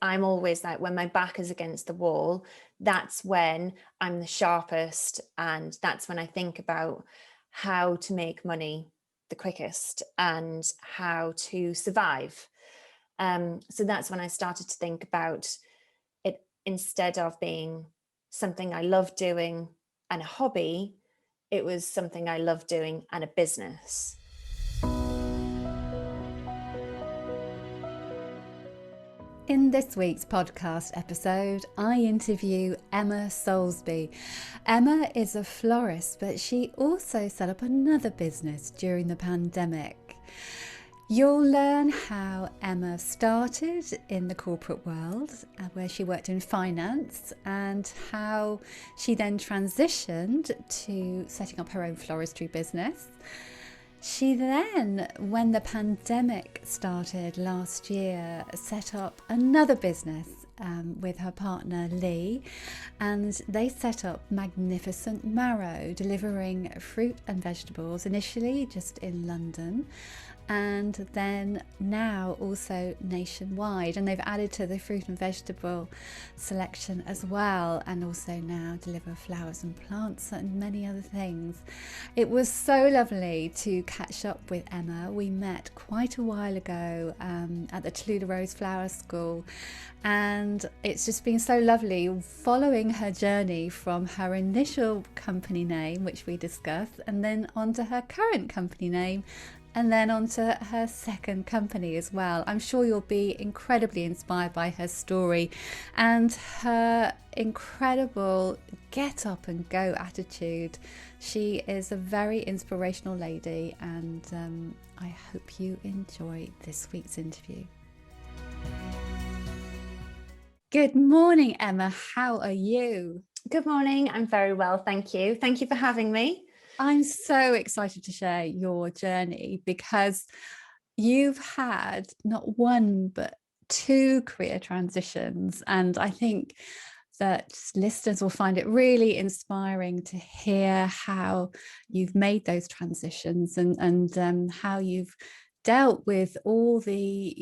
I'm always like, when my back is against the wall, that's when I'm the sharpest, and that's when I think about how to make money the quickest and how to survive. So that's when I started to think about it, instead of being something I love doing and a hobby, it was something I love doing and a business. In this week's podcast episode, I interview Emma Soulsby. Emma is a florist, but she also set up another business during the pandemic. You'll learn how Emma started in the corporate world, where she worked in finance, and how she then transitioned to setting up her own floristry business. She then, when the pandemic started last year, set up another business with her partner Leigh, and they set up Magnificent Marrow, delivering fruit and vegetables, initially just in London, and then now also nationwide. And they've added to the fruit and vegetable selection as well, and also now deliver flowers and plants and many other things. It was so lovely to catch up with Emma. We met quite a while ago at the Tallulah Rose Flower School, and it's just been so lovely following her journey from her initial company name, which we discussed, and then onto her current company name, and then onto her second company as well. I'm sure you'll be incredibly inspired by her story and her incredible get up and go attitude. She is a very inspirational lady, and I hope you enjoy this week's interview. Good morning, Emma. How are you? Good morning. I'm very well, thank you. Thank you for having me. I'm so excited to share your journey, because you've had not one but two career transitions, and I think that listeners will find it really inspiring to hear how you've made those transitions and how you've dealt with all the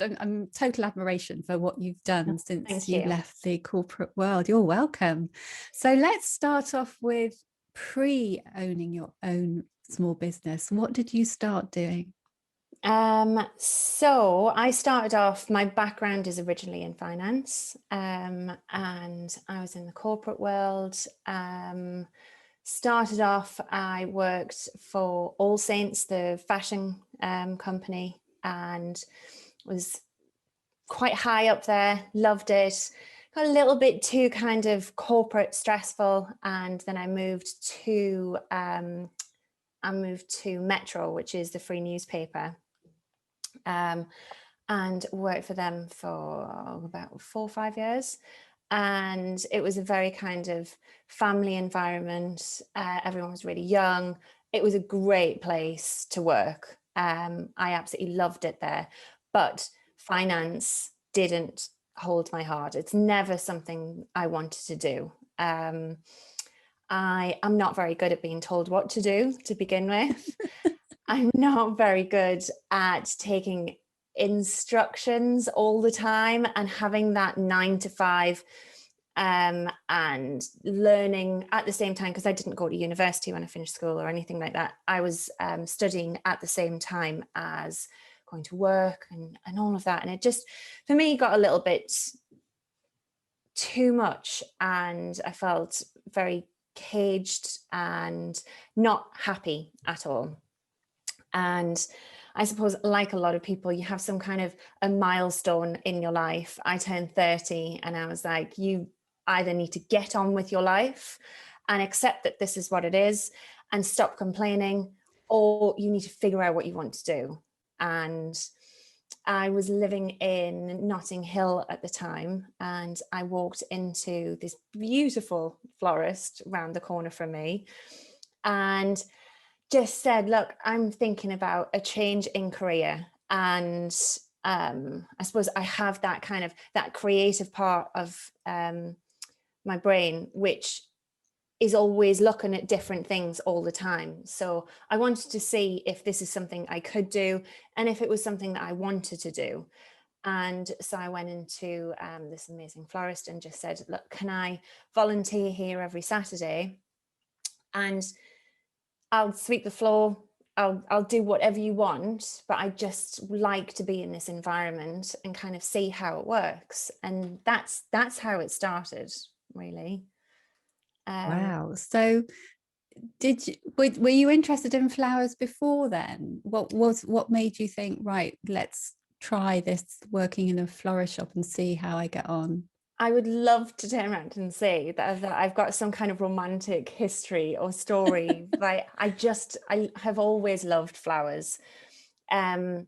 I'm total admiration for what you've done since Thank you you. left the corporate world. You're welcome. So let's start off with pre-owning your own small business. What did you start doing? So I started off, my background is originally in finance, and I was in the corporate world. Started off, I worked for All Saints, the fashion company, and was quite high up there, loved it. Got a little bit too kind of corporate stressful, and then I moved to Metro, which is the free newspaper, and worked for them for about 4 or 5 years. And it was a very kind of family environment. Everyone was really young. It was a great place to work. I absolutely loved it there, but finance didn't hold my heart. It's never something I wanted to do. I am not very good at being told what to do to begin with. I'm not very good at taking instructions all the time and having that 9 to 5 and learning at the same time, because I didn't go to university when I finished school or anything like that. I was studying at the same time as going to work and all of that. And it just, for me, got a little bit too much, and I felt very caged and not happy at all. And I suppose, like a lot of people, you have some kind of a milestone in your life. I turned 30 and I was like, you either need to get on with your life and accept that this is what it is and stop complaining, or you need to figure out what you want to do. And I was living in Notting Hill at the time, and I walked into this beautiful florist around the corner from me and just said, look, I'm thinking about a change in career. And I suppose I have that kind of that creative part of my brain, which is always looking at different things all the time. So I wanted to see if this is something I could do and if it was something that I wanted to do. And so I went into this amazing florist and just said, look, can I volunteer here every Saturday? And I'll sweep the floor. I'll do whatever you want, but I just like to be in this environment and kind of see how it works. And that's how it started, really. Wow. So were you interested in flowers before then? What made you think, right, let's try this, working in a florist shop, and see how I get on? I would love to turn around and say that I've got some kind of romantic history or story, but I have always loved flowers. I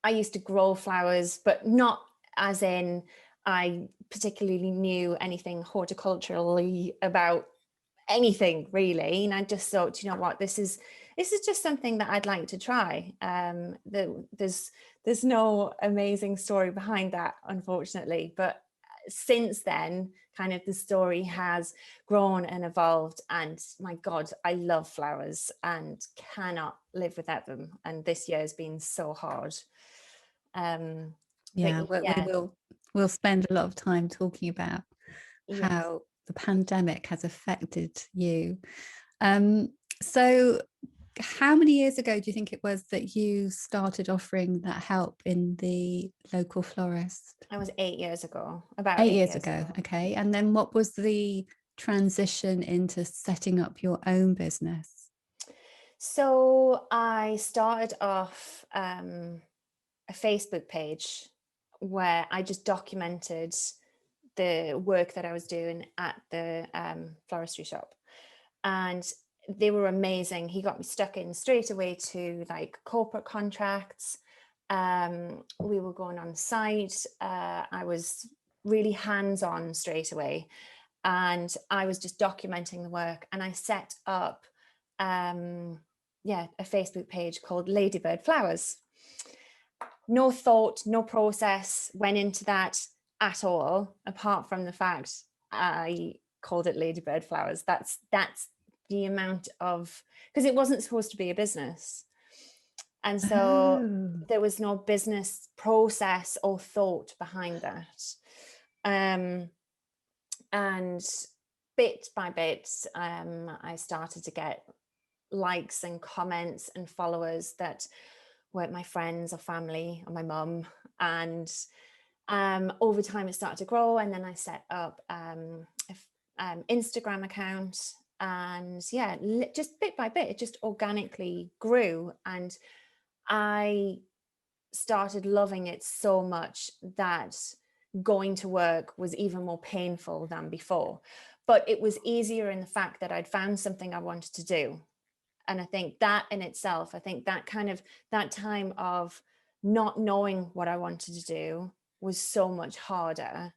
used to grow flowers, but not as in I particularly knew anything horticulturally about anything really. And I just thought, you know what, this is just something that I'd like to try. There's no amazing story behind that, unfortunately, but since then kind of the story has grown and evolved, and my God, I love flowers and cannot live without them, and this year has been so hard. Yeah, we'll spend a lot of time talking about Yes. how the pandemic has affected you. So how many years ago do you think it was that you started offering that help in the local florist? I was 8 years ago, about 8 eight years years ago. ago. Okay. And then what was the transition into setting up your own business? So I started off a Facebook page where I just documented the work that I was doing at the floristry shop. And they were amazing. He got me stuck in straight away to like corporate contracts. We were going on site. I was really hands-on straight away. And I was just documenting the work. And I set up a Facebook page called Ladybird Flowers. No thought, no process went into that at all, apart from the fact I called it Ladybird Flowers. That's the amount of, because it wasn't supposed to be a business. And so Oh, there was no business process or thought behind that. And bit by bit, I started to get likes and comments and followers that weren't my friends or family or my mum. And over time, it started to grow. And then I set up an Instagram account. And yeah, just bit by bit, it just organically grew. And I started loving it so much that going to work was even more painful than before. But it was easier in the fact that I'd found something I wanted to do. And I think that in itself, I think that kind of that time of not knowing what I wanted to do was so much harder.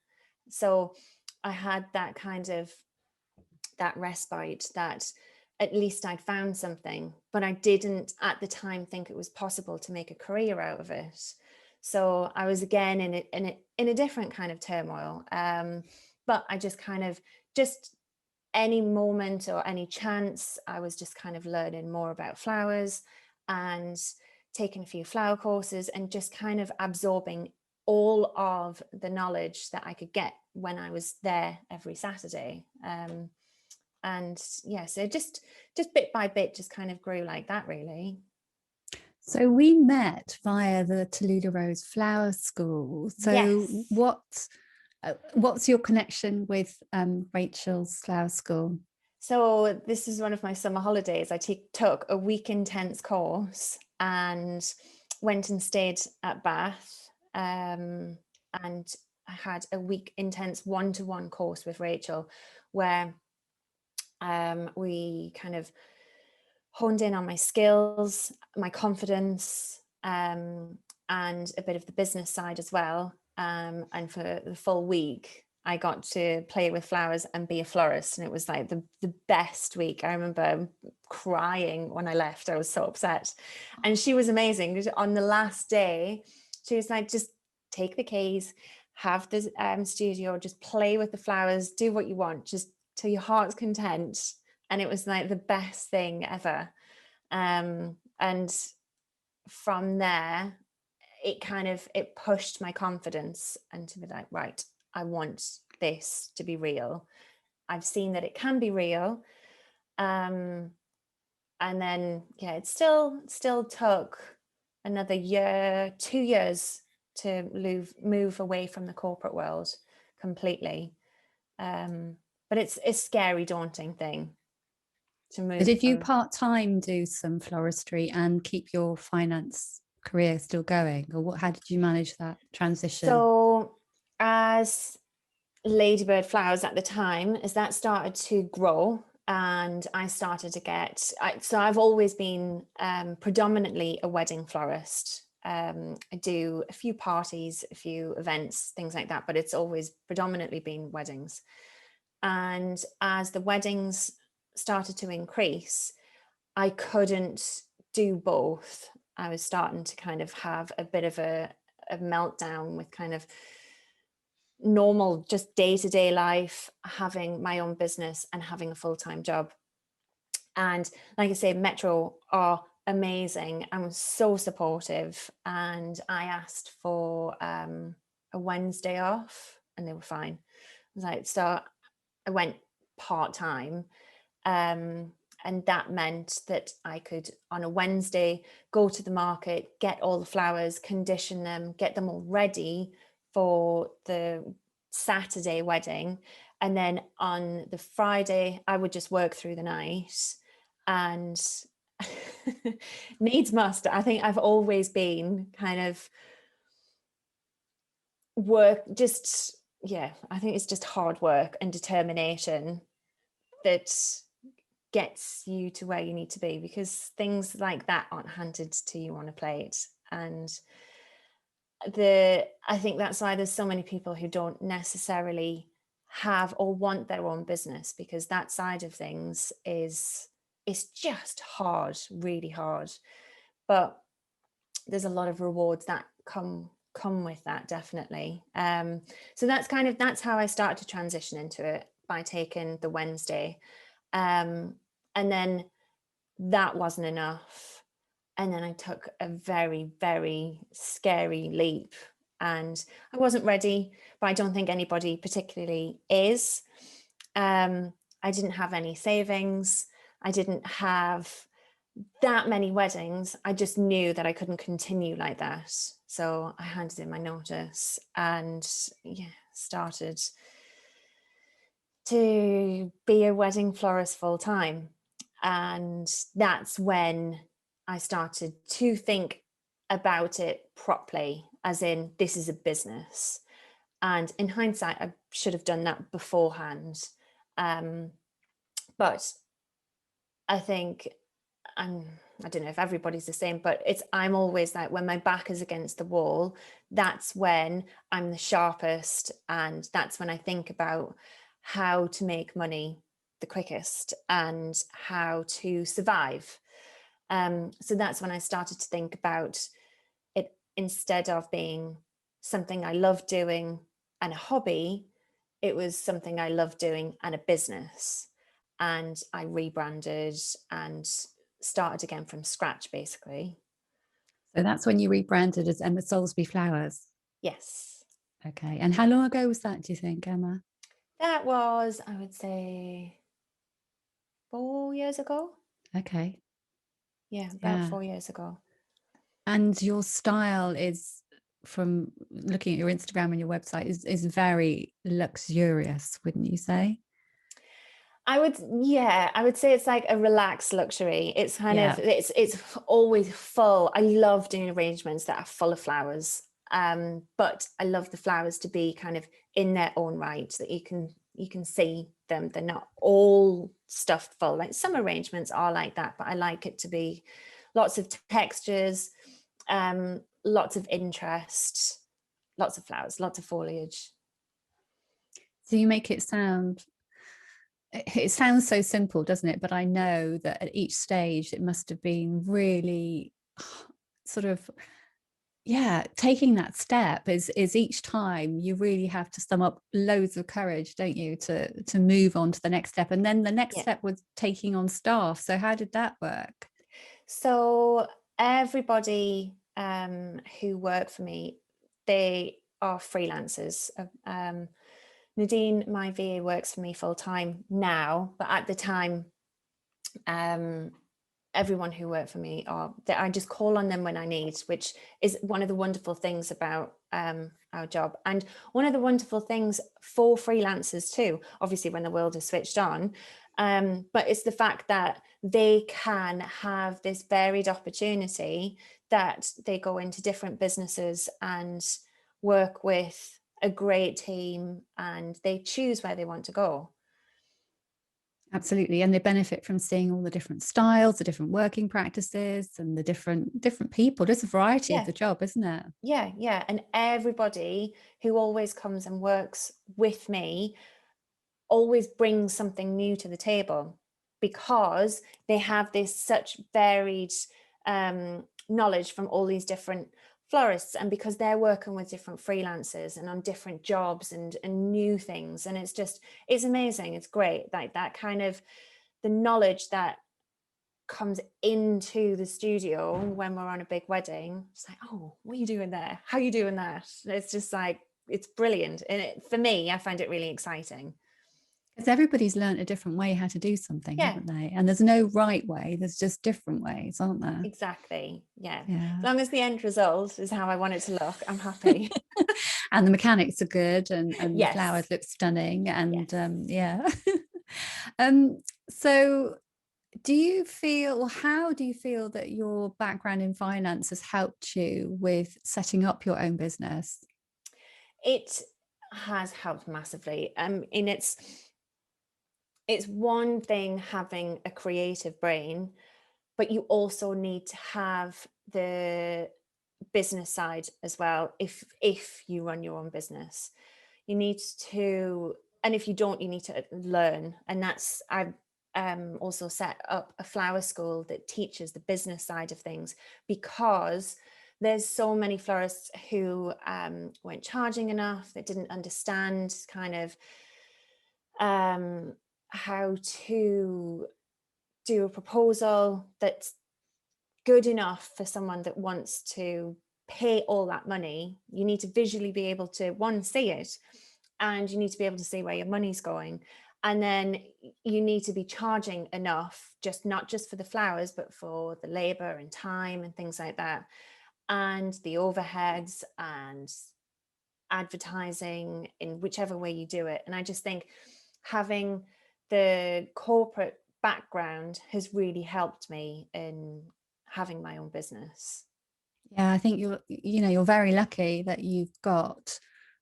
So I had that kind of that respite that at least I'd found something, but I didn't at the time think it was possible to make a career out of it. So I was again in a different kind of turmoil. But I just kind of just any moment or any chance, I was just kind of learning more about flowers and taking a few flower courses and just kind of absorbing all of the knowledge that I could get when I was there every Saturday. And yeah, so just bit by bit, just kind of grew like that, really. so we met via the Toledo Rose Flower School. So Yes. what's your connection with Rachel's Flower School? So this is one of my summer holidays. I took a week intense course and went and stayed at Bath. And I had a week intense one-to-one course with Rachel where we kind of honed in on my skills, my confidence, and a bit of the business side as well. And for the full week, I got to play with flowers and be a florist. And it was like the best week. I remember crying when I left. I was so upset. And she was amazing. On the last day, she was like, just take the keys, have the studio, just play with the flowers, do what you want, just till your heart's content. And it was like the best thing ever. And from there, it pushed my confidence and to be like, right, I want this to be real. I've seen that it can be real. And then, yeah, it still took another year, 2 years to move away from the corporate world completely. But it's a scary, daunting thing to move. Did you part-time do some floristry and keep your finance career still going, or how did you manage that transition? So as Ladybird Flowers at the time, as that started to grow and I started to get, so I've always been predominantly a wedding florist. I do a few parties, a few events, things like that, but it's always predominantly been weddings. And as the weddings started to increase, I couldn't do both. I was starting to kind of have a bit of a meltdown with kind of normal, just day-to-day life, having my own business and having a full-time job. And like I say, Metro are amazing and so supportive. And I asked for a Wednesday off and they were fine. I was like, so I went part-time. And that meant that I could, on a Wednesday, go to the market, get all the flowers, condition them, get them all ready for the Saturday wedding. And then on the Friday, I would just work through the night. And needs must. I think I've always been kind of I think it's just hard work and determination that gets you to where you need to be, because things like that aren't handed to you on a plate. And I think that's why there's so many people who don't necessarily have or want their own business, because that side of things is just hard, really hard. But there's a lot of rewards that come with that, definitely. So that's how I started to transition into it, by taking the Wednesday. And then that wasn't enough. And then I took a very, very scary leap, and I wasn't ready, but I don't think anybody particularly is. I didn't have any savings. I didn't have that many weddings. I just knew that I couldn't continue like that. So I handed in my notice and started to be a wedding florist full time. And that's when I started to think about it properly, as in, this is a business. And in hindsight, I should have done that beforehand. But I think I don't know if everybody's the same, but I'm always like, when my back is against the wall, that's when I'm the sharpest. And that's when I think about how to make money the quickest and how to survive. So that's when I started to think about it, instead of being something I love doing and a hobby, it was something I love doing and a business. And I rebranded and started again from scratch, basically. So that's when you rebranded as Emma Soulsby Flowers? Yes. Okay. And how long ago was that, do you think, Emma? That was, I would say, 4 years ago. Okay. Yeah, about 4 years ago. And your style is, from looking at your Instagram and your website, is very luxurious, wouldn't you say? I would say it's like a relaxed luxury. It's kind of, it's always full. I love doing arrangements that are full of flowers. But I love the flowers to be kind of in their own right, that you can see them. They're not all stuffed full. Like some arrangements are like that, but I like it to be lots of textures, lots of interest, lots of flowers, lots of foliage. So you make it sounds so simple, doesn't it? But I know that at each stage it must have been really sort of, taking that step is each time you really have to sum up loads of courage, don't you, to move on to the next step. And then the next step was taking on staff. So how did that work? So everybody who work for me, they are freelancers. Nadine, my VA, works for me full time now, but at the time, everyone who worked for me I just call on them when I need, which is one of the wonderful things about our job, and one of the wonderful things for freelancers too, obviously when the world is switched on, but it's the fact that they can have this varied opportunity, that they go into different businesses and work with a great team, and they choose where they want to go. Absolutely. And they benefit from seeing all the different styles, the different working practices, and the different people. There's a variety of the job, isn't it? Yeah. And everybody who always comes and works with me always brings something new to the table, because they have this such varied knowledge from all these different florists, and because they're working with different freelancers and on different jobs and new things, and it's amazing. It's great, like that kind of the knowledge that comes into the studio when we're on a big wedding. It's like, oh, what are you doing there? How are you doing that? It's just like, it's brilliant. And for me, I find it really exciting. Because everybody's learned a different way how to do something, haven't they? And there's no right way. There's just different ways, aren't there? Exactly. Yeah. As long as the end result is how I want it to look, I'm happy. And the mechanics are good, and the Yes. flowers look stunning. And yes. So do you feel, or how do you feel that your background in finance has helped you with setting up your own business? It has helped massively. It's one thing having a creative brain, but you also need to have the business side as well. If you run your own business, you need to, and if you don't, you need to learn. And that's, I've also set up a flower school that teaches the business side of things, because there's so many florists who weren't charging enough, that didn't understand kind of how to do a proposal that's good enough for someone that wants to pay all that money. You need to visually be able to, one, see it, and you need to be able to see where your money's going. And then you need to be charging enough, not just for the flowers, but for the labor and time and things like that, and the overheads and advertising in whichever way you do it. And I just think having the corporate background has really helped me in having my own business. Yeah, I think you're very lucky that you've got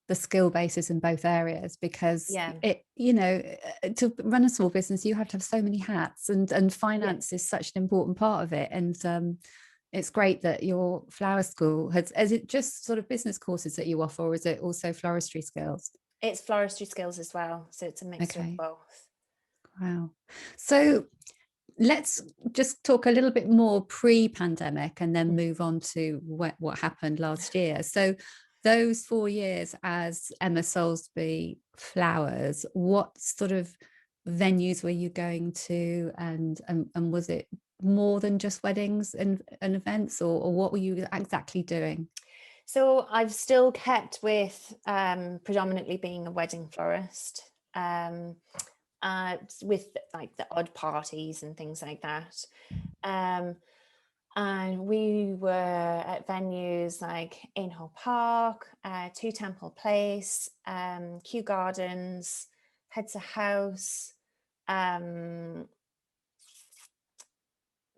the skill basis in both areas, because to run a small business, you have to have so many hats, and finance is such an important part of it. And it's great that your flower school is it just sort of business courses that you offer, or is it also floristry skills? It's floristry skills as well, so it's a mixture of both. Wow. So let's just talk a little bit more pre-pandemic, and then move on to what happened last year. So those 4 years as Emma Soulsby Flowers, what sort of venues were you going to, and was it more than just weddings and events, or what were you exactly doing? So I've still kept with predominantly being a wedding florist, with like the odd parties and things like that. And we were at venues like Ainhoe Park, Two Temple Place, Kew Gardens, Headser House, the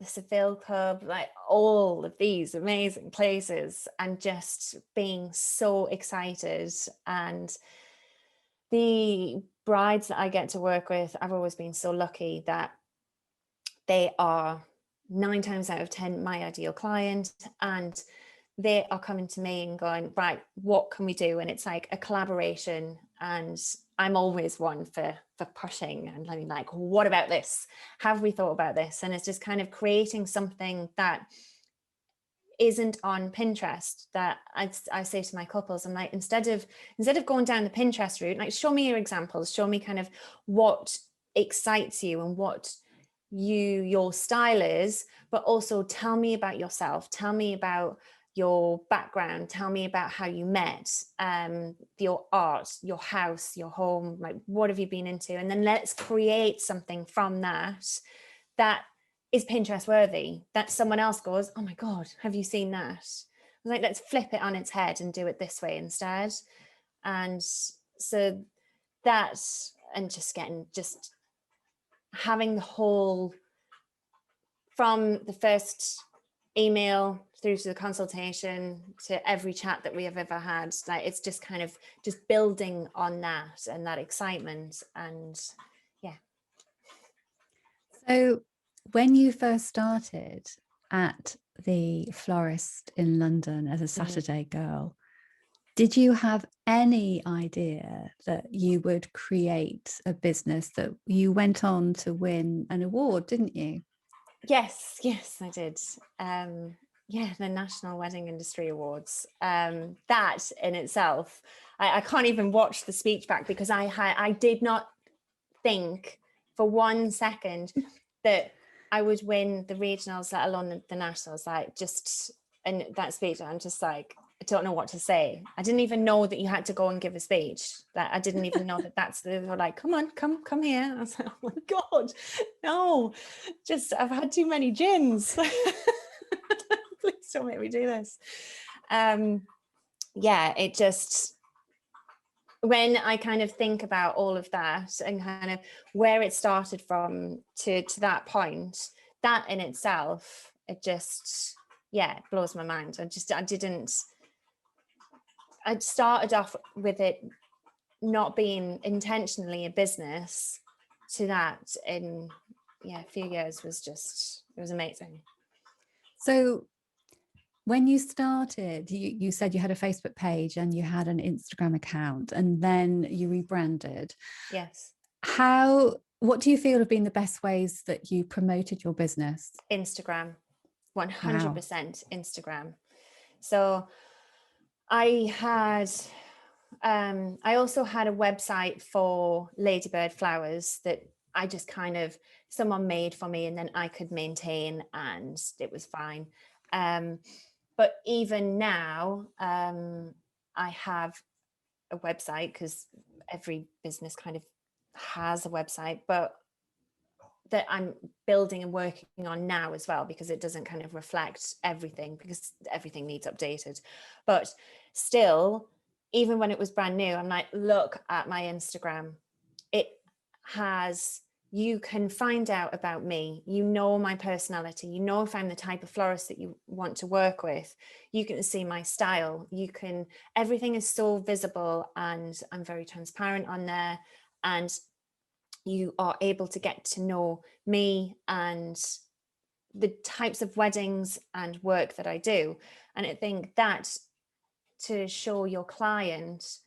Seville Club, like all of these amazing places, and just being so excited. And the brides that I get to work with, I've always been so lucky that they are 9 times out of 10 my ideal client, and they are coming to me and going, right, what can we do? And it's like a collaboration, and I'm always one for pushing and letting, like, what about this? Have we thought about this? And it's just kind of creating something that isn't on Pinterest, that I say to my couples, I'm like, instead of going down the Pinterest route, like, show me your examples, show me kind of what excites you and what your style is, but also tell me about yourself, tell me about your background, tell me about how you met, your art, your house, your home, like what have you been into? And then let's create something from that that is Pinterest worthy, that someone else goes, oh my God, have you seen that? Like, let's flip it on its head and do it this way instead. And so that, and just having the whole, from the first email through to the consultation to every chat that we have ever had, like it's just kind of just building on that and that excitement. And yeah. So when you first started at the florist in London as a Saturday girl, did you have any idea that you would create a business that you went on to win an award, didn't you? Yes, I did. Yeah, the National Wedding Industry Awards. That in itself, I can't even watch the speech back because I did not think for 1 second that I would win the regionals, let alone the nationals. Like, just in that speech, I'm just like, I don't know what to say. I didn't even know that you had to go and give a speech. That I didn't even know that they were like, come on, come here. I was like, oh my God, no, just I've had too many gins. Please don't make me do this. Yeah, it just, when I kind of think about all of that and kind of where it started from to that point, that in itself, it just, yeah, it blows my mind. I started off with it not being intentionally a business, to that in a few years was just, it was amazing. So when you started, you said you had a Facebook page and you had an Instagram account, and then you rebranded. Yes. What do you feel have been the best ways that you promoted your business? Instagram, 100% Wow. Instagram. So I also had a website for Ladybird Flowers that I just kind of, someone made for me and then I could maintain, and it was fine. But even now, I have a website because every business kind of has a website, but that I'm building and working on now as well, because it doesn't kind of reflect everything, because everything needs updated. But still, even when it was brand new, I'm like, look at my Instagram. It has, you can find out about me, you know, my personality, you know, if I'm the type of florist that you want to work with, you can see my style, everything is so visible, and I'm very transparent on there, and you are able to get to know me and the types of weddings and work that I do. And I think that to show your client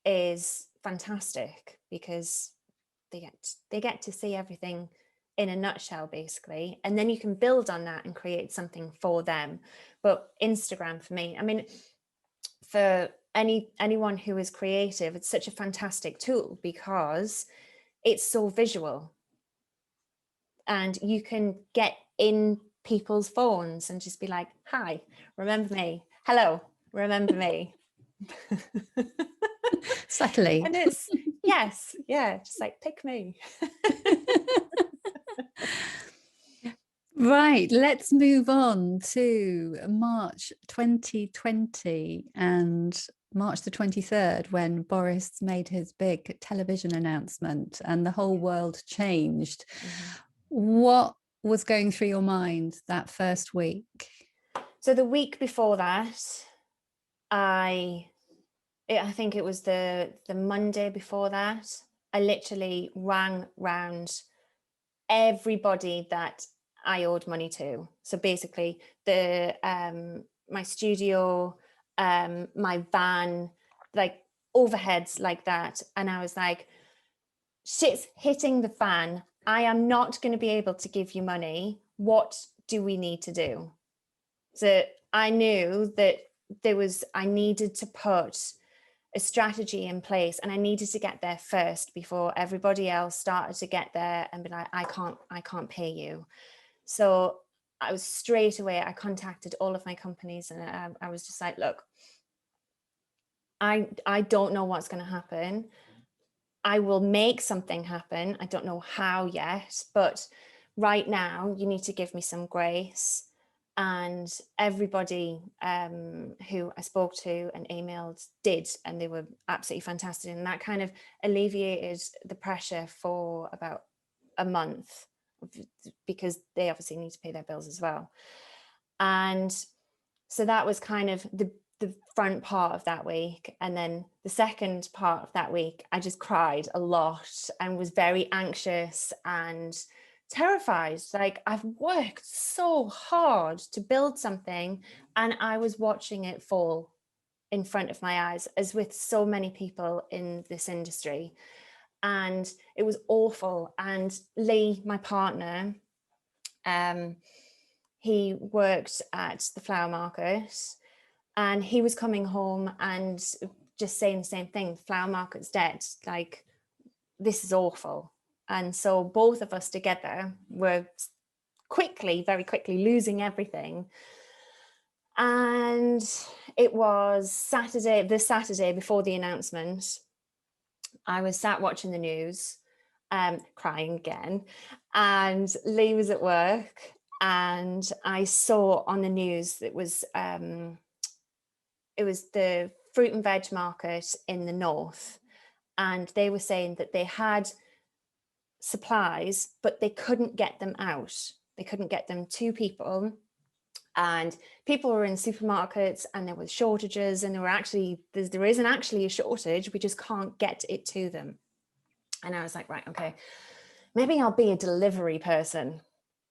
is fantastic, because they get to see everything in a nutshell, basically, and then you can build on that and create something for them. But Instagram, for me, I mean, for anyone who is creative, it's such a fantastic tool because it's so visual, and you can get in people's phones and just be like, hi, remember me? Hello, remember me? Subtly. And it's, yes, yeah, just like, pick me. Right, let's move on to March 2020 and March the 23rd, when Boris made his big television announcement and the whole world changed. Mm-hmm. What was going through your mind that first week? So the week before that, I think it was the Monday before that, I literally rang round everybody that I owed money to. So basically my studio, my van, like overheads like that. And I was like, shit's hitting the fan. I am not going to be able to give you money. What do we need to do? So I knew that I needed to put a strategy in place, and I needed to get there first before everybody else started to get there and be like, I can't pay you. So I was straight away, I contacted all of my companies, and I was just like, look, I don't know what's going to happen. I will make something happen. I don't know how yet, but right now you need to give me some grace. And everybody who I spoke to and emailed did, and they were absolutely fantastic. And that kind of alleviated the pressure for about a month, because they obviously need to pay their bills as well. And so that was kind of the front part of that week. And then the second part of that week, I just cried a lot and was very anxious and terrified. Like, I've worked so hard to build something, and I was watching it fall in front of my eyes, as with so many people in this industry. And it was awful. And Leigh, my partner, he worked at the flower market, and he was coming home and just saying the same thing: flower market's dead, like, this is awful. And so both of us together were very quickly losing everything. And it was the Saturday before the announcement. I was sat watching the news, crying again, and Leigh was at work, and I saw on the news that it was the fruit and veg market in the north, and they were saying that they had supplies, but they couldn't get them out. They couldn't get them to people, and people were in supermarkets, and there were shortages, and there isn't actually a shortage, we just can't get it to them. And I was like, right, okay, maybe I'll be a delivery person.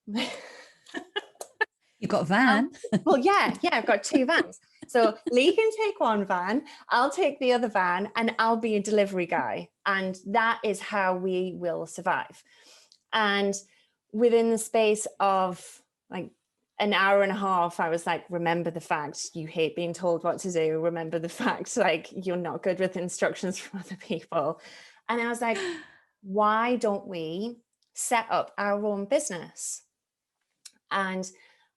You've got a van. Well, yeah, I've got 2 vans. So Leigh can take one van, I'll take the other van, and I'll be a delivery guy. And that is how we will survive. And within the space of like an hour and a half, I was like, remember the fact you hate being told what to do. Remember the fact, like, you're not good with instructions from other people. And I was like, why don't we set up our own business? And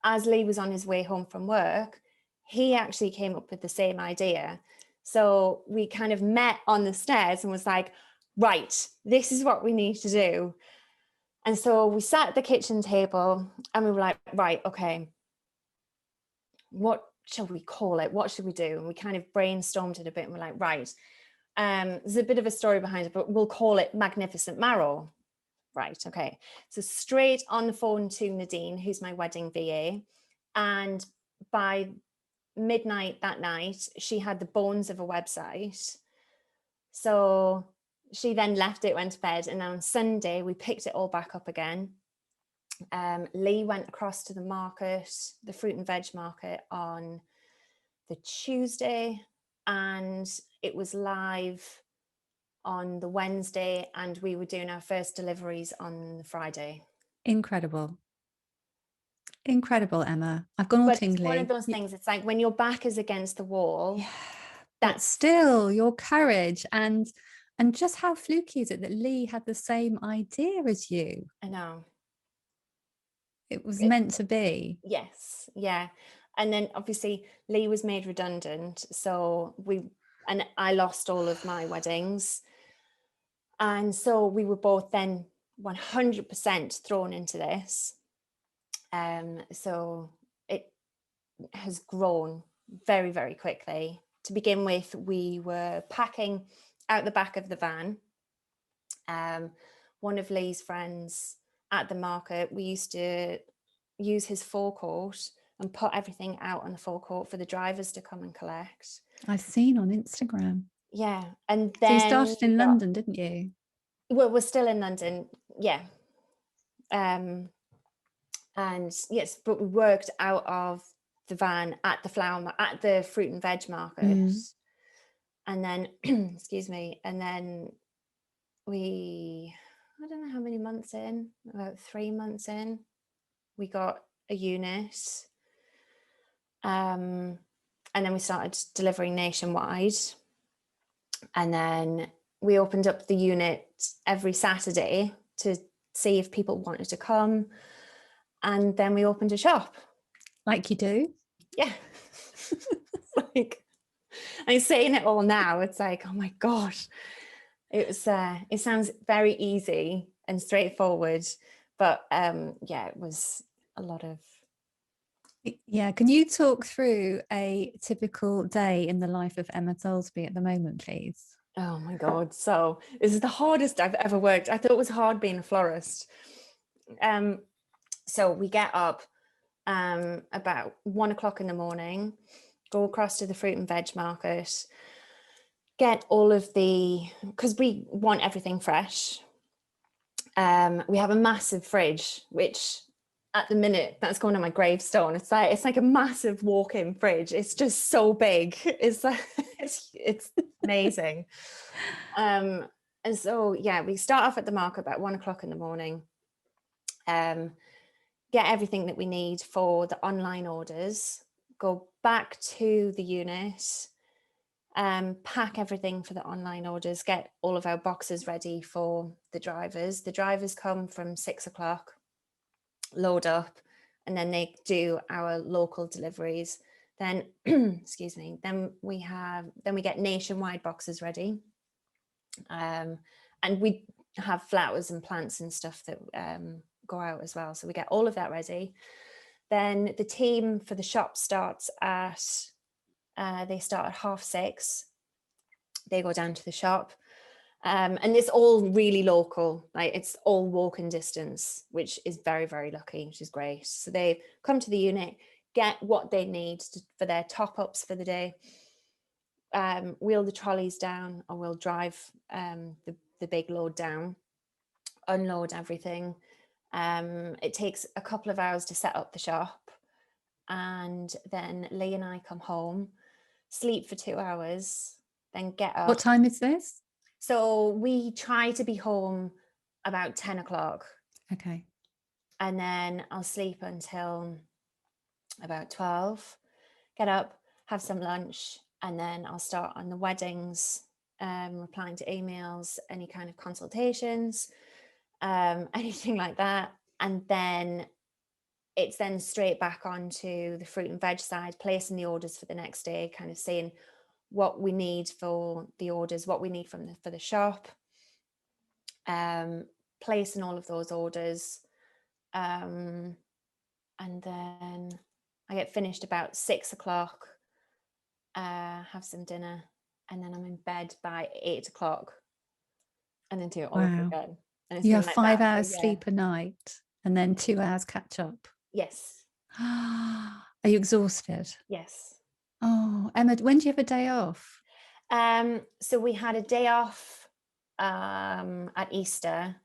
as Leigh was on his way home from work, he actually came up with the same idea. So we kind of met on the stairs and was like, right, this is what we need to do. And so we sat at the kitchen table and we were like, right, okay, what shall we call it? What should we do? And we kind of brainstormed it a bit, and we're like, right, there's a bit of a story behind it, but we'll call it Magnificent Marrow. Right, okay. So straight on the phone to Nadine, who's my wedding VA. And by midnight that night, she had the bones of a website. So she then left it, went to bed. And on Sunday, we picked it all back up again. Leigh went across to the market, the fruit and veg market, on the Tuesday. And it was live on the Wednesday, and we were doing our first deliveries on the Friday. Incredible, Emma. I've gone all But tingly. it's one of those things, it's like when your back is against the wall, but still your courage and just how fluky is it that Leigh had the same idea as you? I know. It was meant to be. Yes, yeah. And then obviously Leigh was made redundant, so I lost all of my weddings. And so we were both then 100% thrown into this. So it has grown very, very quickly. To begin with, we were packing out the back of the van. One of Leigh's friends at the market, we used to use his forecourt and put everything out on the forecourt for the drivers to come and collect. I've seen on Instagram. Yeah. And then so you started in London, didn't you? Well, we're still in London, yeah. And yes, but we worked out of the van at the fruit and veg market. And then excuse me, and then I don't know how many months in, about 3 months in, we got a unit. And then we started delivering nationwide. And then we opened up the unit every Saturday to see if people wanted to come. And then we opened a shop. Like you do. Yeah. Like, I'm saying it all now. It's like, oh my gosh. It sounds very easy and straightforward, but yeah, it was a lot of. Yeah, can you talk through a typical day in the life of Emma Soulsby at the moment, please? Oh my God. So this is the hardest I've ever worked. I thought it was hard being a florist. So we get up about 1 o'clock in the morning, go across to the fruit and veg market, get all of because we want everything fresh. We have a massive fridge, which at the minute that's going on my gravestone. It's like a massive walk-in fridge. It's just so big. It's like it's amazing. And so yeah, we start off at the market about 1 o'clock in the morning. Get everything that we need for the online orders. Go back to the unit. Pack everything for the online orders, get all of our boxes ready for the drivers. The drivers come from 6 o'clock, load up, and then they do our local deliveries. Then, excuse me, then we get nationwide boxes ready. And we have flowers and plants and stuff that go out as well. So we get all of that ready. Then the team for the shop starts at, they start at 6:30. They go down to the shop, and it's all really local. Like it's all walking distance, which is very, very lucky, which is great. So they come to the unit, get what they need for their top ups for the day, wheel the trolleys down, or we'll drive the big load down, unload everything. It takes a couple of hours to set up the shop, and then Leigh and I come home, sleep for 2 hours, then get up. What time is this? So we try to be home about 10 o'clock. Okay. And then I'll sleep until about 12, get up, have some lunch, and then I'll start on the weddings, replying to emails, any kind of consultations, anything like that. And then it's then straight back onto the fruit and veg side, placing the orders for the next day, kind of saying what we need for the orders, what we need for the shop, placing all of those orders, and then I get finished about 6 o'clock, have some dinner, and then I'm in bed by 8 o'clock, and then do it all over again. And it's You been have like 5 hours sleep a night and then 2 hours catch up. Yes. Are you exhausted? Yes. Oh, Emma, when do you have a day off? So we had a day off at Easter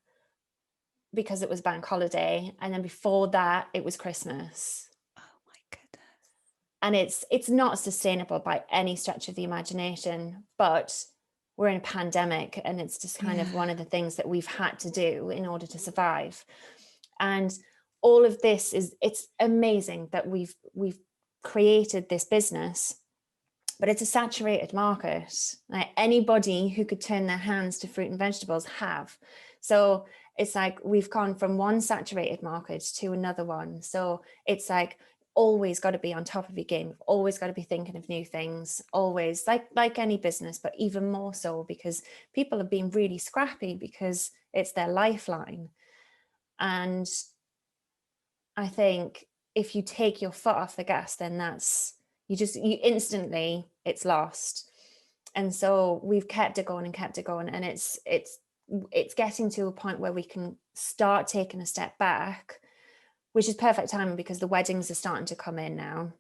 because it was bank holiday, and then before that it was Christmas. Oh my goodness. And it's not sustainable by any stretch of the imagination, but we're in a pandemic, and it's just kind of one of the things that we've had to do in order to survive. And all of this it's amazing that we've created this business, but it's a saturated market. Like anybody who could turn their hands to fruit and vegetables have. So it's like we've gone from one saturated market to another one. So it's like always got to be on top of your game, always got to be thinking of new things, always, like any business, but even more so because people have been really scrappy because it's their lifeline. And I think if you take your foot off the gas, then you instantly, it's lost. And so we've kept it going, and it's getting to a point where we can start taking a step back, which is perfect timing because the weddings are starting to come in now,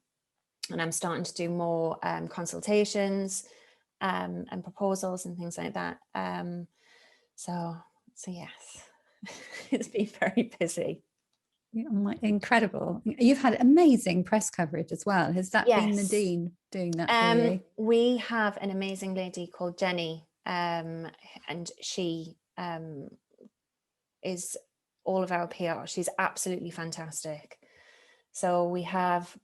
and I'm starting to do more consultations and proposals and things like that. So yes, it's been very busy. Incredible. You've had amazing press coverage as well. Has that been the Dean doing that for you? We have an amazing lady called Jenny, and she is all of our PR. She's absolutely fantastic. So we have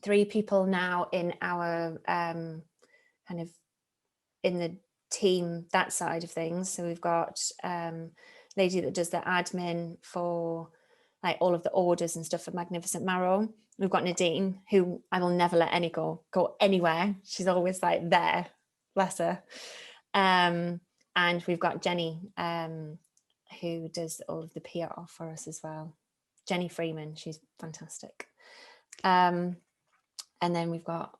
3 people now in our kind of in the team, that side of things. So we've got lady that does the admin for like all of the orders and stuff for Magnificent Marrow. We've got Nadine, who I will never let any go anywhere. She's always like there, bless her. And we've got Jenny, who does all of the PR for us as well. Jenny Freeman, she's fantastic. And then we've got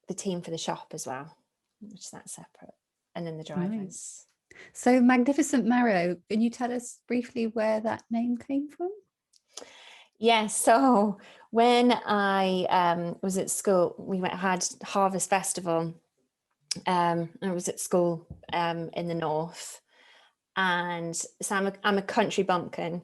the team for the shop as well, which is that separate. And then the drivers. Right. So Magnificent Marrow, can you tell us briefly where that name came from? Yes, so when I was at school, we had Harvest Festival. I was at school in the north, and so I'm a country bumpkin,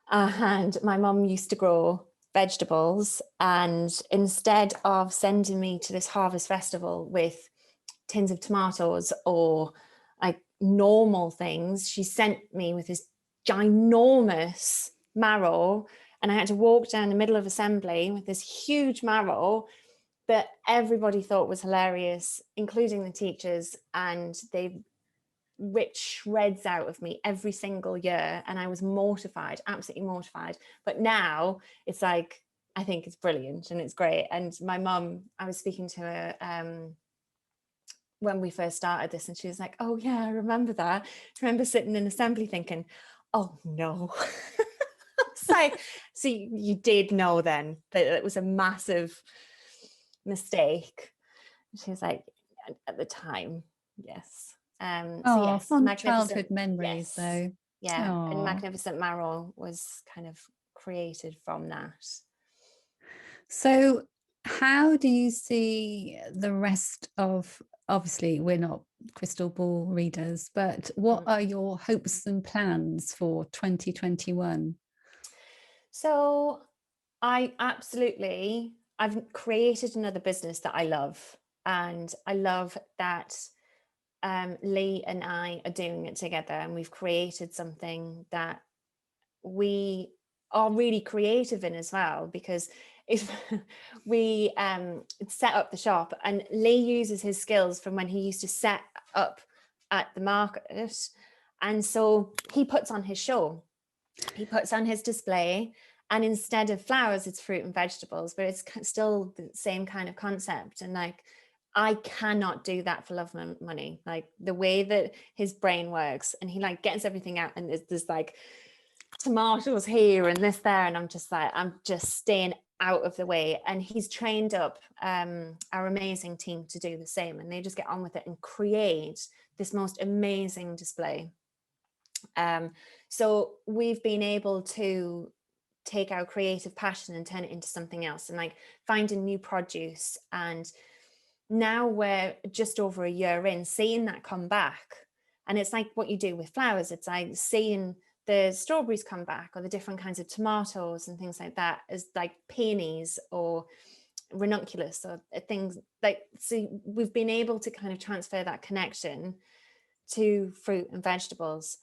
and my mum used to grow vegetables, and instead of sending me to this Harvest Festival with tins of tomatoes or like normal things, she sent me with this ginormous marrow, and I had to walk down the middle of assembly with this huge marrow that everybody thought was hilarious, including the teachers, and they ripped shreds out of me every single year, and I was mortified, absolutely mortified. But now it's like, I think it's brilliant and it's great. And my mum, I was speaking to her when we first started this, and she was like, oh yeah, I remember that. I remember sitting in assembly thinking, oh no. It's like, so you did know then that it was a massive mistake. She was like, at the time, yes. So yes, fond childhood memories, yes, though. Yeah, and Magnificent Marrow was kind of created from that. So how do you see the rest of, obviously we're not crystal ball readers, but what are your hopes and plans for 2021? So I've created another business that I love, and I love that Leigh and I are doing it together, and we've created something that we are really creative in as well, because if we set up the shop, and Leigh uses his skills from when he used to set up at the market, and so he puts on his show, he puts on his display, and instead of flowers it's fruit and vegetables, but it's still the same kind of concept. And like, I cannot do that for love and money. Like the way that his brain works, and he like gets everything out, and there's like tomatoes here and this there, and I'm just like, I'm just staying out of the way. And he's trained up our amazing team to do the same, and they just get on with it and create this most amazing display. So we've been able to take our creative passion and turn it into something else, and like finding new produce. And now we're just over a year in, seeing that come back. And it's like what you do with flowers, it's like seeing the strawberries come back, or the different kinds of tomatoes and things like that, as like peonies or ranunculus or things like. So we've been able to kind of transfer that connection to fruit and vegetables.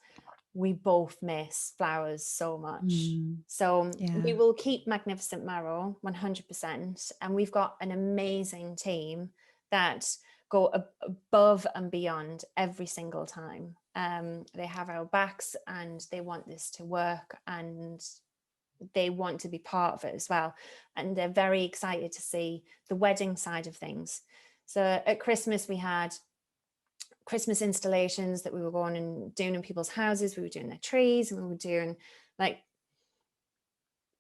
We both miss flowers so much. So we will keep Magnificent Marrow 100%. And we've got an amazing team that go above and beyond every single time. They have our backs, and they want this to work, and they want to be part of it as well. And they're very excited to see the wedding side of things. So at Christmas, we had Christmas installations that we were going and doing in people's houses. We were doing their trees, and we were doing like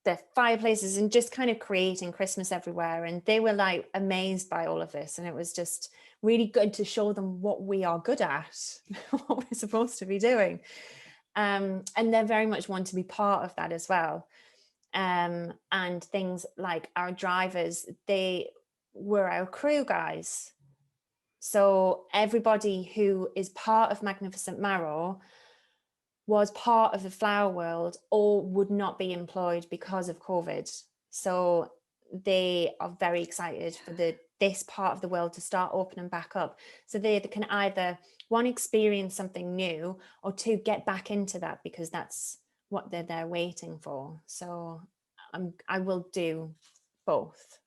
their fireplaces, and just kind of creating Christmas everywhere. And they were like amazed by all of this, and it was just really good to show them what we are good at, what we're supposed to be doing. And they very much want to be part of that as well. And things like our drivers, they were our crew guys. So everybody who is part of Magnificent Marrow was part of the flower world, or would not be employed because of COVID. So they are very excited for this part of the world to start opening back up. So they can either, one, experience something new, or two, get back into that, because that's what they're waiting for. So I will do both.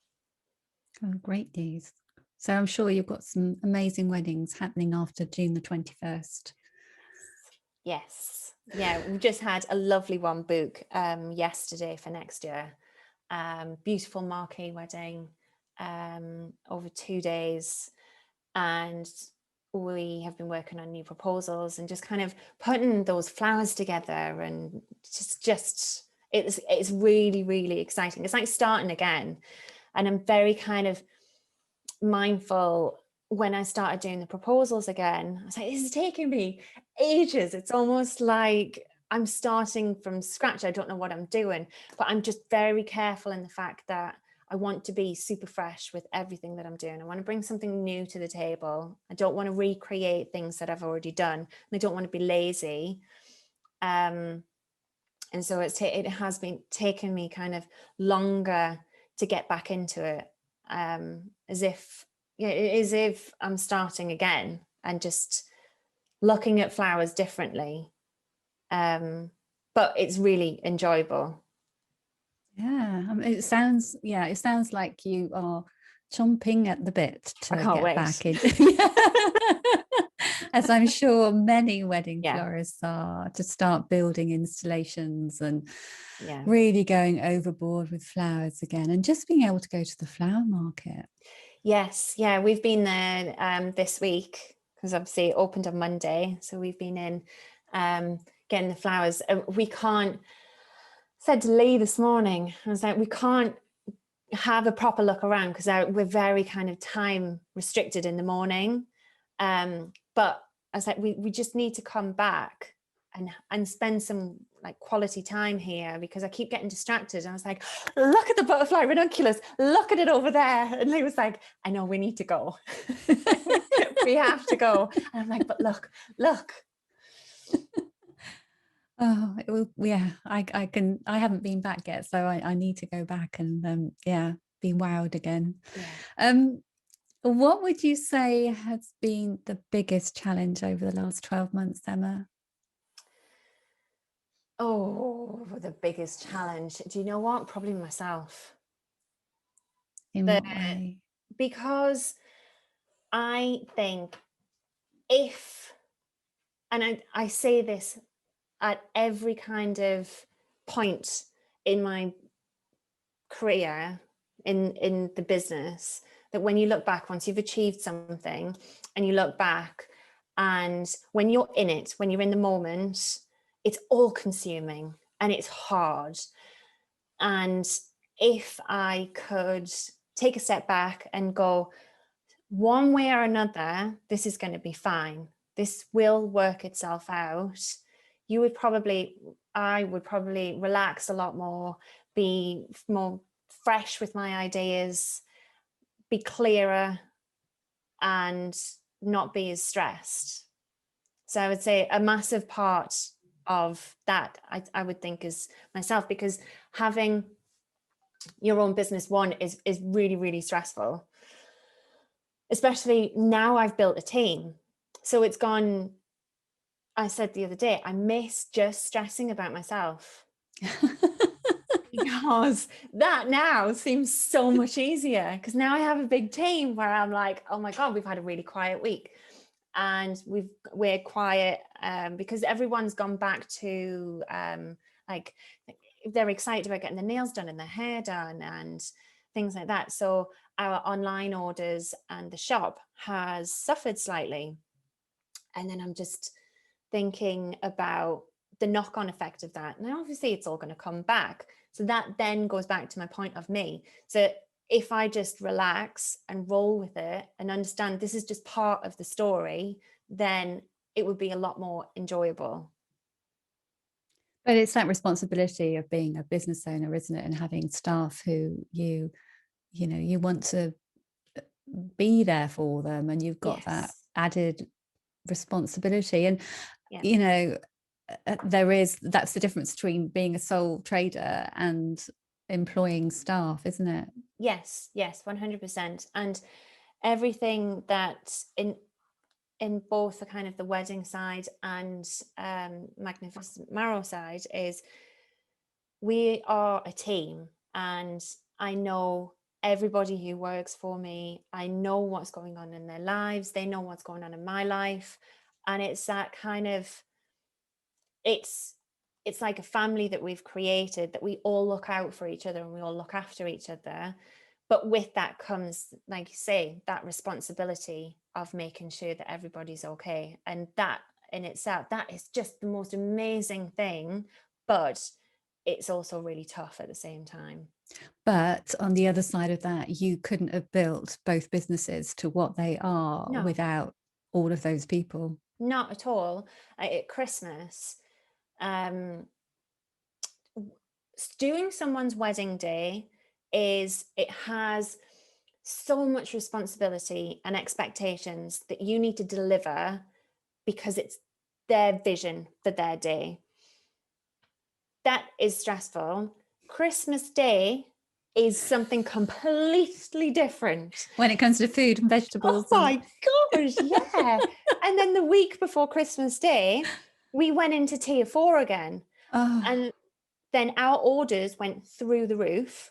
Oh, great news. So I'm sure you've got some amazing weddings happening after June the 21st. Yes. Yeah, we just had a lovely one book yesterday for next year. Beautiful marquee wedding over 2 days. And we have been working on new proposals and just kind of putting those flowers together, and just it's really, really exciting. It's like starting again. And I'm very kind of mindful when I started doing the proposals again. I was like, this is taking me ages. It's almost like I'm starting from scratch. I don't know what I'm doing, but I'm just very careful in the fact that I want to be super fresh with everything that I'm doing. I want to bring something new to the table. I don't want to recreate things that I've already done, and I don't want to be lazy. And so it has been taking me kind of longer to get back into it, as if I'm starting again and just looking at flowers differently. But it's really enjoyable. Yeah, it sounds like you are chomping at the bit I to can't get wait. back in. As I'm sure many wedding florists are, to start building installations and really going overboard with flowers again, and just being able to go to the flower market. Yes, yeah, we've been there this week, because obviously it opened on Monday. So we've been in getting the flowers. We can't, said to Leigh this morning, I was like, we can't have a proper look around because we're very kind of time restricted in the morning. But I was like, we just need to come back and spend some like quality time here, because I keep getting distracted. And I was like, look at the butterfly ranunculus, look at it over there. And Leigh was like, I know, we need to go. We have to go. And I'm like, but look. Oh, I haven't been back yet, so I need to go back and be wowed again. What would you say has been the biggest challenge over the last 12 months, Emma? Oh, the biggest challenge. Do you know what? Probably myself. In what way? Because I think and I say this at every kind of point in my career in the business, that when you look back, once you've achieved something and you look back, and when you're in it, when you're in the moment, it's all consuming and it's hard. And if I could take a step back and go, one way or another, this is going to be fine, this will work itself out, I would probably relax a lot more, be more fresh with my ideas, be clearer, and not be as stressed. So I would say a massive part of that, I would think, is myself, because having your own business, one, is really, really stressful, especially now I've built a team. So it's gone, I said the other day, I miss just stressing about myself. Because that now seems so much easier, because now I have a big team where I'm like, oh my God, we've had a really quiet week, and we're quiet because everyone's gone back to like, they're excited about getting their nails done and their hair done and things like that. So our online orders and the shop has suffered slightly. And then I'm just thinking about the knock-on effect of that. And obviously it's all going to come back. So that then goes back to my point of me. So if I just relax and roll with it and understand this is just part of the story, then it would be a lot more enjoyable. But it's that responsibility of being a business owner, isn't it? And having staff who you want to be there for them, and you've got that added responsibility. And that's the difference between being a sole trader and employing staff, isn't it? Yes, 100%. And everything that in both the kind of the wedding side and Magnificent Marrow side is, we are a team, and I know everybody who works for me. I know what's going on in their lives, they know what's going on in my life, and it's that kind of it's like a family that we've created, that we all look out for each other and we all look after each other. But with that comes, like you say, that responsibility of making sure that everybody's okay. And that in itself, that is just the most amazing thing. But it's also really tough at the same time. But on the other side of that, you couldn't have built both businesses to what they are No, without all of those people. not at all. At Christmas, um, doing someone's wedding day it has so much responsibility and expectations that you need to deliver because it's their vision for their day. That is stressful. Christmas Day is something completely different. When it comes to food and vegetables. Oh my gosh, yeah. And then the week before Christmas Day, we went into tier 4 again. Oh, And then our orders went through the roof.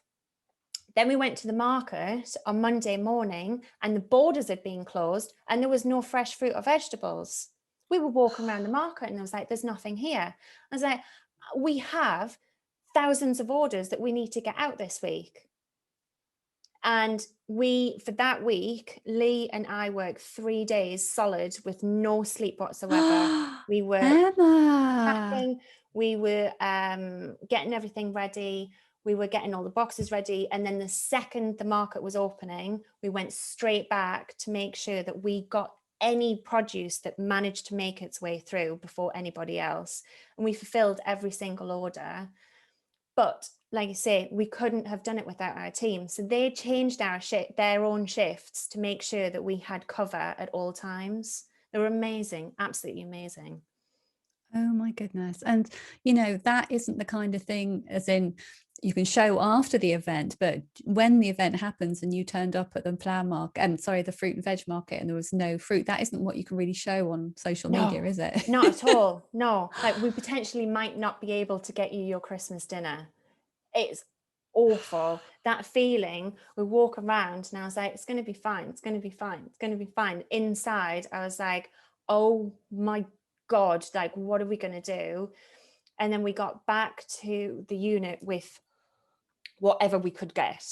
Then we went to the market on Monday morning and the borders had been closed and there was no fresh fruit or vegetables. We were walking around the market and I was like, there's nothing here. I was like, we have thousands of orders that we need to get out this week. And for that week, Leigh and I worked 3 days solid with no sleep whatsoever. We were Emma. packing, we were getting everything ready, we were getting all the boxes ready. And then the second the market was opening, we went straight back to make sure that we got any produce that managed to make its way through before anybody else. And we fulfilled every single order. But like you say, we couldn't have done it without our team. So they changed their own shifts to make sure that we had cover at all times. They were amazing, absolutely amazing. Oh my goodness. And, that isn't the kind of thing as in you can show after the event, but when the event happens and you turned up at the the fruit and veg market and there was no fruit, that isn't what you can really show on social media, No, is it? not at all. No, like we potentially might not be able to get you your Christmas dinner. It's awful. That feeling, we walk around and I was like, it's going to be fine. It's going to be fine. It's going to be fine. Inside, I was like, oh my God, like, what are we going to do? And then we got back to the unit with whatever we could get.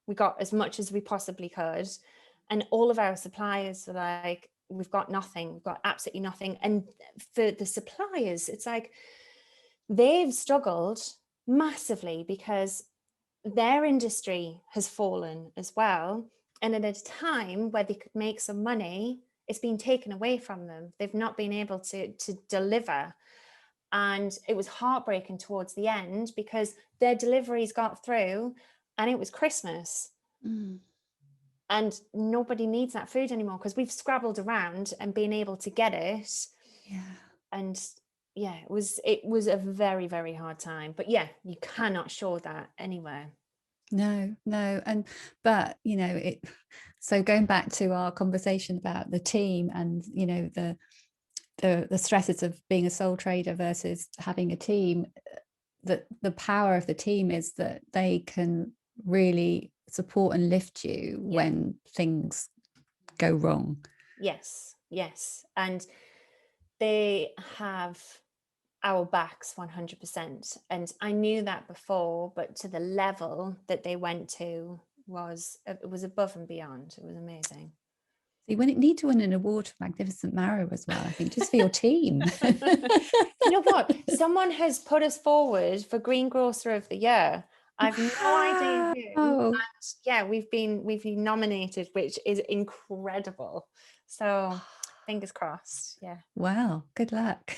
We got as much as we possibly could. And all of our suppliers were like, we've got nothing. We've got absolutely nothing. And for the suppliers, it's like they've struggled massively because their industry has fallen as well. And at a time where they could make some money, it's been taken away from them. They've not been able to deliver. And it was heartbreaking towards the end because their deliveries got through and it was Christmas. Mm. And nobody needs that food anymore because we've scrabbled around and been able to get it. Yeah. And yeah, it was a very, very hard time. But yeah, you cannot show that anywhere. No. But so going back to our conversation about the team and the stresses of being a sole trader versus having a team, that the power of the team is that they can really support and lift you when things go wrong. Yes. And they have our backs 100%. And I knew that before, but to the level that they went to it was above and beyond. It was amazing. You need to win an award for Magnificent Marrow as well, I think, just for your team. You know what? Someone has put us forward for Green Grocer of the Year. I've no idea who. And yeah, we've been nominated, which is incredible. So fingers crossed. Yeah. Wow, good luck.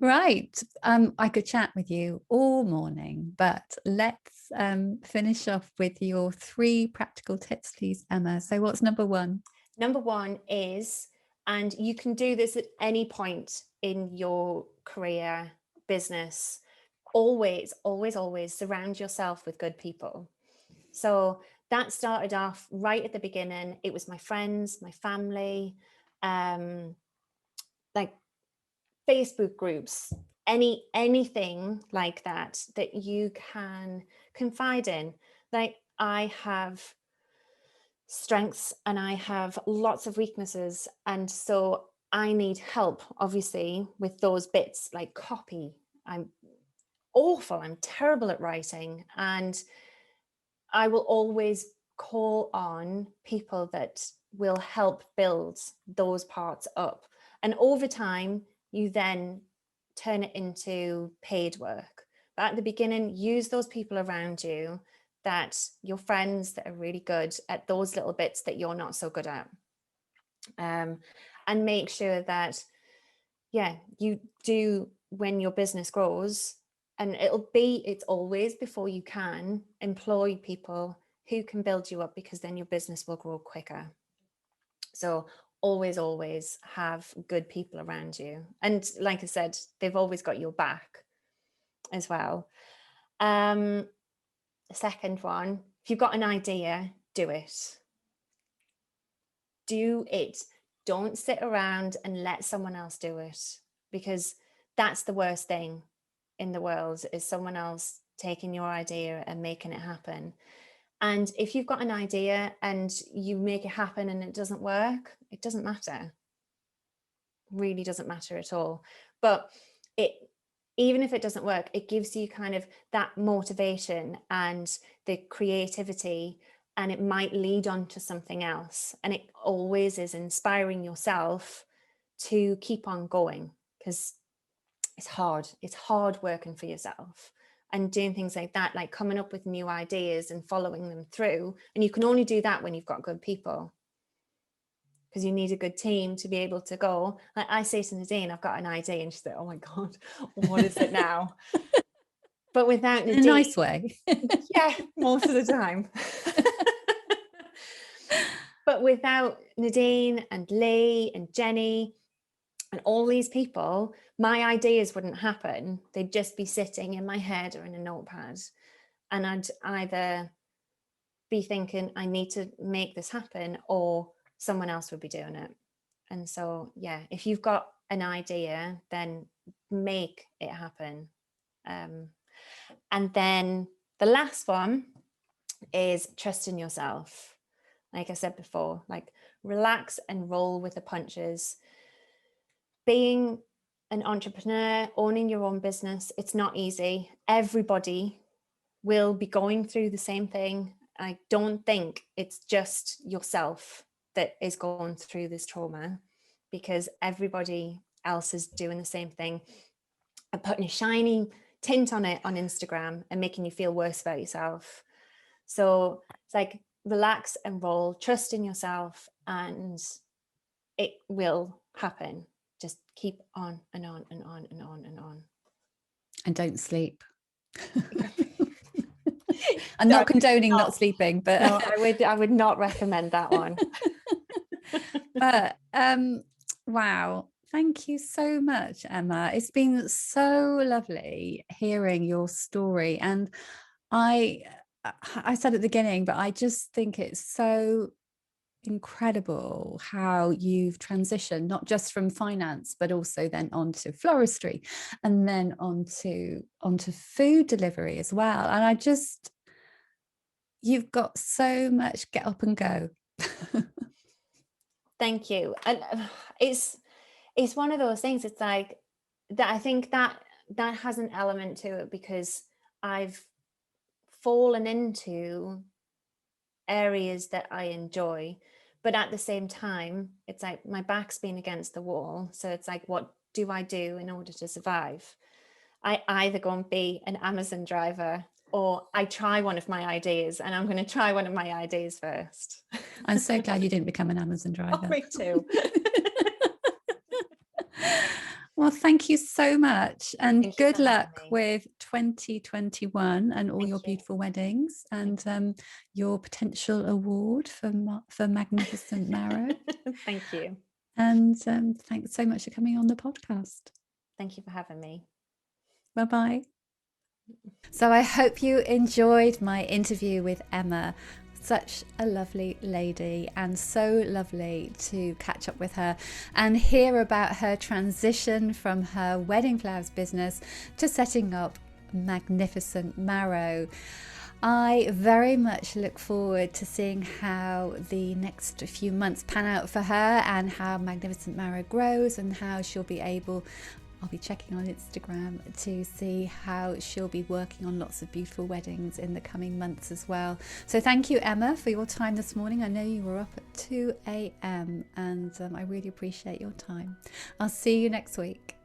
Right. I could chat with you all morning, but let's finish off with your 3 practical tips, please, Emma. So what's number 1? Number 1 is, and you can do this at any point in your career, business, always surround yourself with good people. So that started off right at the beginning. It was my friends, my family, like Facebook groups, anything like that you can confide in. Like, I have strengths and I have lots of weaknesses, and so I need help, obviously, with those bits like copy. I'm awful. I'm terrible at writing. And I will always call on people that will help build those parts up. And over time, you then turn it into paid work. But at the beginning, use those people around you, that your friends that are really good at those little bits that you're not so good at. And make sure that, you do, when your business grows, and it's always, before you can employ people who can build you up, because then your business will grow quicker. So always have good people around you. And like I said, they've always got your back as well. The second one, if you've got an idea, do it. Do it. Don't sit around and let someone else do it, because that's the worst thing in the world, is someone else taking your idea and making it happen. And if you've got an idea and you make it happen and it doesn't work, it doesn't matter. Really doesn't matter at all. But even if it doesn't work, it gives you kind of that motivation and the creativity, and it might lead on to something else. And it always is inspiring yourself to keep on going, because it's hard working for yourself and doing things like that, like coming up with new ideas and following them through. And you can only do that when you've got good people, because you need a good team to be able to go. Like I say to Nadine, I've got an idea, and she's like, oh my God, what is it now? But without Nadine, in a nice way. Yeah, most of the time. But without Nadine and Leigh and Jenny and all these people, my ideas wouldn't happen. They'd just be sitting in my head or in a notepad. And I'd either be thinking, I need to make this happen, or someone else would be doing it. And so, if you've got an idea, then make it happen. And then the last one is trust in yourself. Like I said before, like relax and roll with the punches. Being an entrepreneur, owning your own business, it's not easy. Everybody will be going through the same thing. I don't think it's just yourself that is going through this trauma, because everybody else is doing the same thing and putting a shiny tint on it on Instagram and making you feel worse about yourself. So it's like, relax and roll, trust in yourself, and it will happen. Just keep on and on and on and on and on. And don't sleep. I'm not condoning not sleeping, but no, I would not recommend that one. But wow, thank you so much, Emma. It's been so lovely hearing your story. And I said at the beginning, but I just think it's so incredible how you've transitioned, not just from finance, but also then onto floristry, and then onto food delivery as well. And you've got so much get up and go. Thank you. And it's one of those things. It's like that. I think that has an element to it, because I've fallen into areas that I enjoy, but at the same time, it's like my back's been against the wall. So it's like, what do I do in order to survive? I either go and be an Amazon driver, or I try one of my ideas, and I'm going to try one of my ideas first. I'm so glad you didn't become an Amazon driver. Oh, me too. Well, thank you so much, and good luck with 2021 and all your beautiful weddings, and your potential award for Magnificent Marrow. Thank you. And thanks so much for coming on the podcast. Thank you for having me. Bye-bye. So I hope you enjoyed my interview with Emma. Such a lovely lady, and so lovely to catch up with her and hear about her transition from her wedding flowers business to setting up Magnificent Marrow. I very much look forward to seeing how the next few months pan out for her and how Magnificent Mara grows and how she'll be able, I'll be checking on Instagram to see how she'll be working on lots of beautiful weddings in the coming months as well. So thank you, Emma, for your time this morning. I know you were up at 2 a.m. and I really appreciate your time. I'll see you next week.